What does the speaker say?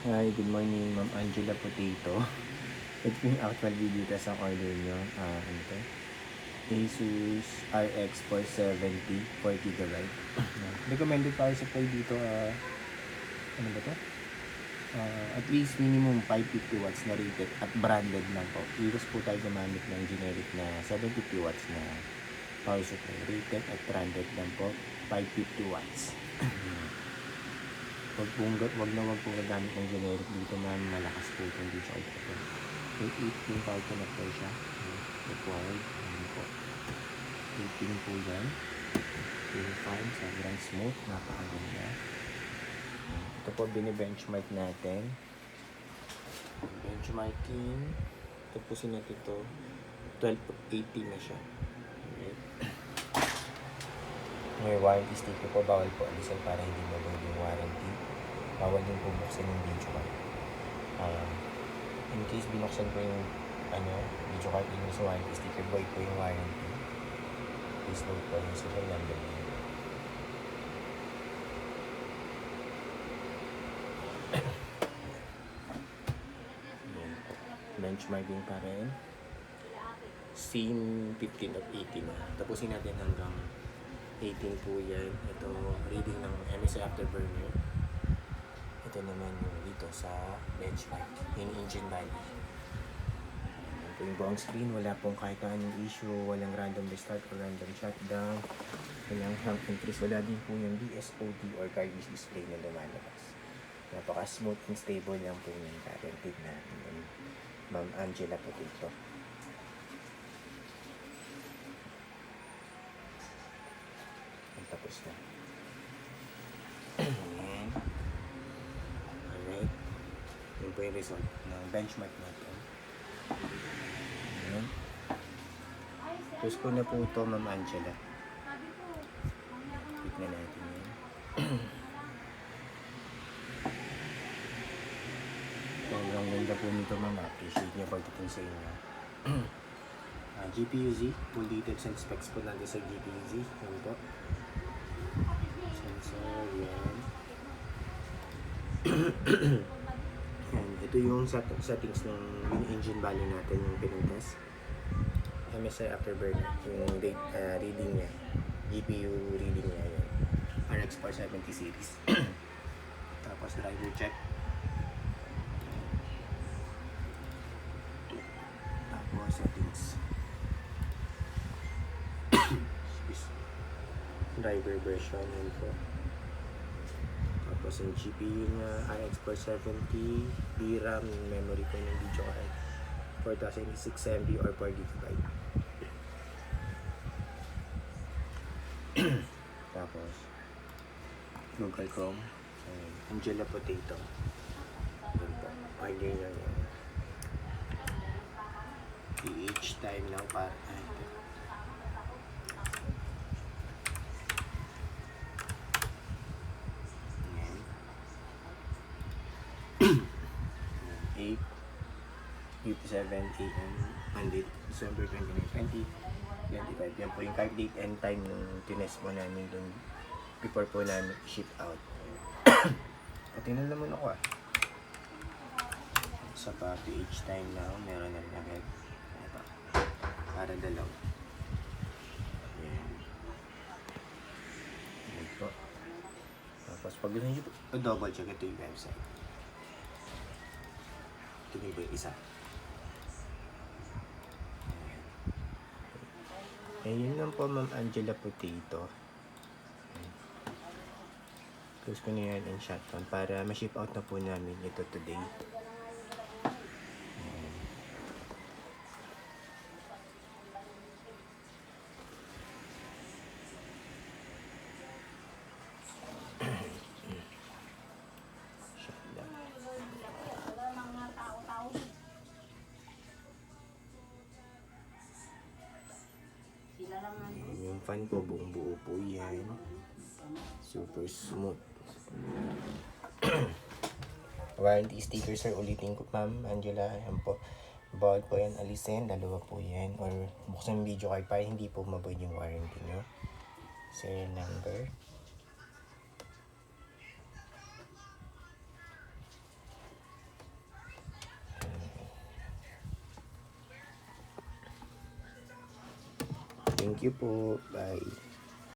Hi, good morning, Ma'am Angela Potato. Ito yung actual video test ang order nyo. Ano to? Asus RX 470 4GB. Recommended para sa play dito, ano ba to? At least minimum 550 watts na rated at branded lang po. Iwas po tayo gumamit ng generic na 750 watts na power supply. Rated at branded lang po, 550 watts. Wag na wag po gagamit ng generic dito na malakas po itong dito ay ito. 18 power connector siya. Required. Ano po. 18 po yan. Purify. Sobrang smooth. Napakaganda. Ito po bine-benchmark natin. Benchmarking. Ito po sinet ito. 1280 na siya. Okay. May warranty sticker po. Bawal po alisan para hindi mabawal yung warranty. Bawal din po buksan yung video card. In case binuksan ko yung video card yung sa warranty sticker, void po yung warranty. Please note po yung serial number niyo. Benchmarking pa rin. Scene 15 of 18. Tapusin natin hanggang 18 po yan. Ito, reading ng MSI Afterburner. Ito naman yung dito sa benchmark. Yung engine value. Ayan po yung buong screen. Wala pong kahit anong issue. Walang random restart or random shutdown. Walang hang entries. Wala din po yung DSOD or garbage display na lumalabas. Napaka-smooth and stable lang po yung guaranteed natin. Ma'am Angela Potato. Tapos na. Ayan. Alright. Yun po yung result ng benchmark natin. Ayan. Tapos ko na po ito, Ma'am Angela. Tignan natin yan. Sobrang ganda po nito, Ma'am. Appreciate niyo pagdating sa inyo. GPU-Z. Full details and specs po natin sa GPU-Z. Yan po. Sensor, yan. And ito yung settings ng engine value natin, yung pinintest. MSI Afterburner, yung reading niya. GPU reading niya yan. RX 470 series. Tapos driver check. Tapos settings. Driver version, yun po. Tapos yung GPU niya, RX 470, VRAM, yung memory ko ng video card, 4006 MB or 4GB. Tapos, Google Chrome, Angela Potato. Yun po, order nyo yun. PH time now para, ayan. 8:57 AM Monday, December 29, 2025. Yan po yung card date and time nung tinest mo namin dun before po namin ship out. Patinan naman ako sa PH time now, meron na rin agad. Ito, para dalaw. Yan. Yan po. Tapos pag gusto nyo po, double check ito yung website. Ito yung isa. Yun lang po, Ma'am Angela Potato. Close ko na yan and shutdown para ma-ship out na po namin ito today. Shutdown. Yung fan ko, buong buo po yan. Super smooth. Warranty sticker sir, ulitin ko, Ma'am Angela. Ayan po. Bawal po yan alisin, dalawa po yan. Or buksan yung video card para hindi po maboid yung warranty nyo. Serial number. Thank you po. Bye.